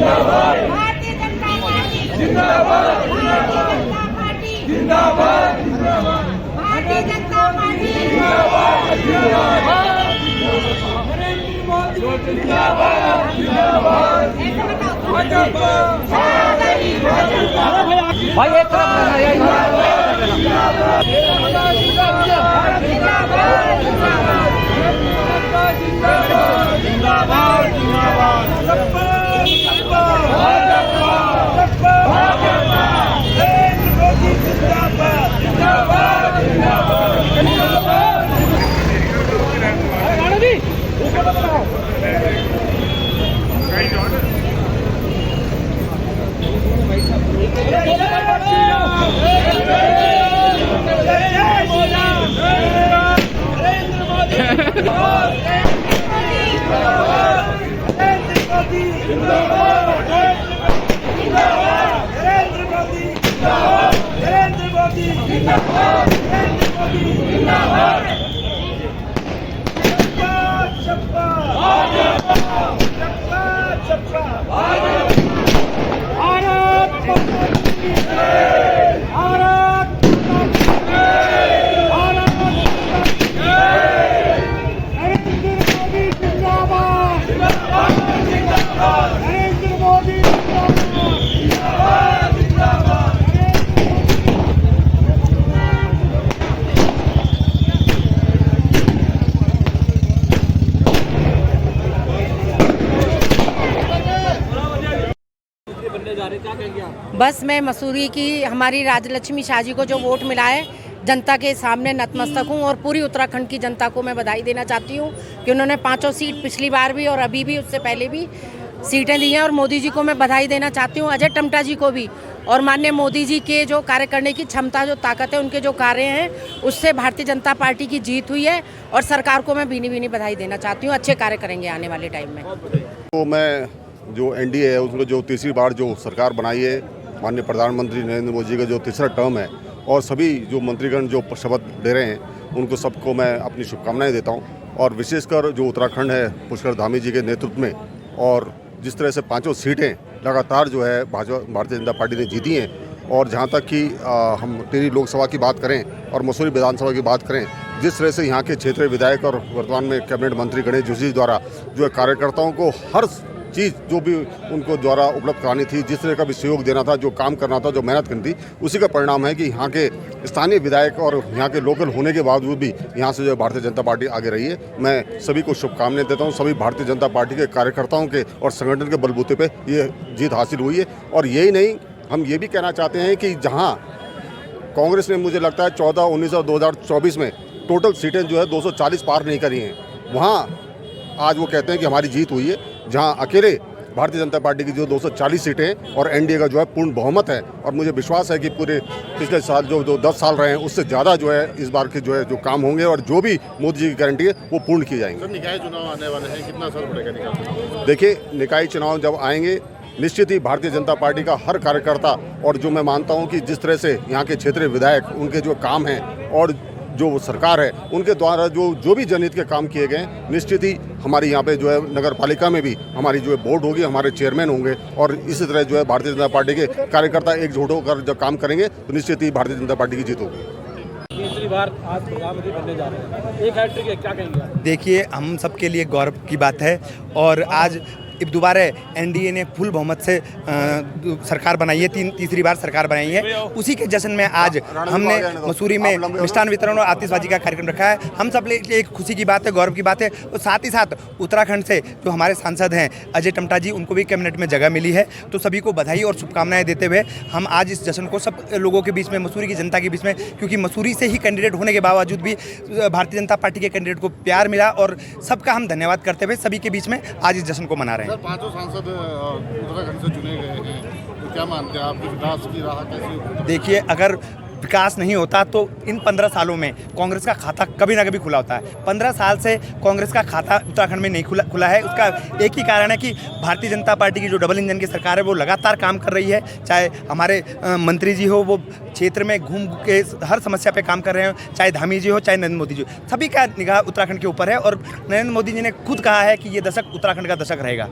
Bharatiya Janata party जिंदाबाद, Bharatiya Janata party भाई एक तरफ बस मैं मसूरी की हमारी राजलक्ष्मी शाह जी को जो वोट मिला है, जनता के सामने नतमस्तक हूँ और पूरी उत्तराखंड की जनता को मैं बधाई देना चाहती हूँ कि उन्होंने 5 सीट पिछली बार भी और अभी भी उससे पहले भी सीटें दी हैं। और मोदी जी को मैं बधाई देना चाहती हूँ, अजय टम्टा जी को भी। और माननीय मोदी जी के जो कार्य करने की क्षमता, जो ताकत है, उनके जो कार्य हैं, उससे भारतीय जनता पार्टी की जीत हुई है। और सरकार को मैं भीनी भीनी बधाई देना चाहती हूँ, अच्छे कार्य करेंगे आने वाले टाइम में। तो मैं जो एनडीए है उसको जो तीसरी बार जो सरकार बनाई है, माननीय प्रधानमंत्री नरेंद्र मोदी जी का जो तीसरा टर्म है, और सभी जो मंत्रीगण जो शपथ ले रहे हैं, उनको सबको मैं अपनी शुभकामनाएं देता हूं। और विशेषकर जो उत्तराखंड है पुष्कर धामी जी के नेतृत्व में, और जिस तरह से 5 सीटें लगातार जो है भारतीय जनता पार्टी ने जीती हैं, और जहां तक कि हम टिहरी लोकसभा की बात करें और मसूरी विधानसभा की बात करें, जिस तरह से यहाँ के क्षेत्रीय विधायक और वर्तमान में कैबिनेट मंत्री गणेश जोशी द्वारा जो है कार्यकर्ताओं को हर चीज़ जो भी उनको द्वारा उपलब्ध करानी थी, जिस तरह का भी सहयोग देना था, जो काम करना था, जो मेहनत करनी थी, उसी का परिणाम है कि यहाँ के स्थानीय विधायक और यहाँ के लोकल होने के बावजूद भी यहाँ से जो भारतीय जनता पार्टी आगे रही है। मैं सभी को शुभकामनाएं देता हूँ। सभी भारतीय जनता पार्टी के कार्यकर्ताओं के और संगठन के बलबूते पे ये जीत हासिल हुई है। और यही नहीं, हम ये भी कहना चाहते हैं कि जहाँ कांग्रेस ने मुझे लगता है 14, 19 और 2024 में टोटल सीटें जो है 240 पार नहीं करी हैं, वहाँ आज वो कहते हैं कि हमारी जीत हुई है। जहां अकेले भारतीय जनता पार्टी की जो 240 सीटें हैं और एनडीए का जो है पूर्ण बहुमत है, और मुझे विश्वास है कि पूरे पिछले साल जो 10 साल रहे हैं उससे ज़्यादा जो है इस बार के जो काम होंगे, और जो भी मोदी जी की गारंटी है वो पूर्ण की जाएंगे। सर, निकाय चुनाव आने वाले हैं, कितना असर पड़ेगा निकाय? देखिए, निकाय चुनाव जब आएंगे, निश्चित ही भारतीय जनता पार्टी का हर कार्यकर्ता, और जो मैं मानता हूँ कि जिस तरह से यहाँ के क्षेत्रीय विधायक, उनके जो काम हैं और जो सरकार है उनके द्वारा जो भी जनहित के काम किए गए, निश्चित ही हमारी यहाँ पे जो है नगर पालिका में भी हमारी जो है बोर्ड होगी, हमारे चेयरमैन होंगे, और इसी तरह जो है भारतीय जनता पार्टी के कार्यकर्ता एकजुट होकर जब काम करेंगे तो निश्चित ही भारतीय जनता पार्टी की जीत होगी। तीसरी बार आज प्रधानमंत्री बनने जा रहे हैं, एक हैट्रिक है, क्या कहेंगे? देखिए, हम सबके लिए गौरव की बात है, और आज दोबारा एनडीए ने फुल बहुमत से सरकार बनाई है, तीसरी बार सरकार बनाई है। उसी के जश्न में आज हमने मसूरी में मिष्ठान वितरण और आतिशबाजी का कार्यक्रम रखा है। हम सब लिए एक खुशी की बात है, गौरव की बात है। और साथ ही साथ उत्तराखंड से जो हमारे सांसद हैं अजय टम्टा जी, उनको भी कैबिनेट में जगह मिली है। तो सभी को बधाई और शुभकामनाएं देते हुए हम आज इस जश्न को सब लोगों के बीच में, मसूरी की जनता के बीच में, क्योंकि मसूरी से ही कैंडिडेट होने के बावजूद भी भारतीय जनता पार्टी के कैंडिडेट को प्यार मिला, और सबका हम धन्यवाद करते हुए सभी के बीच में आज इस जश्न को मना रहे हैं। सर, 5 सांसद उत्तराखंड से चुने गए हैं, तो क्या मानते हैं आप विकास की राह कैसे? देखिए, अगर विकास नहीं होता तो इन 15 सालों में कांग्रेस का खाता कभी ना कभी खुला होता है। 15 साल से कांग्रेस का खाता उत्तराखंड में नहीं खुला है। उसका एक ही कारण है कि भारतीय जनता पार्टी की जो डबल इंजन की सरकार है वो लगातार काम कर रही है। चाहे हमारे मंत्री जी हो, वो क्षेत्र में घूम के हर समस्या पे काम कर रहे हो, चाहे धामी जी हो, चाहे नरेंद्र मोदी जी हो, सभी का निगाह उत्तराखंड के ऊपर है। और नरेंद्र मोदी जी ने खुद कहा है कि ये दशक उत्तराखंड का दशक रहेगा।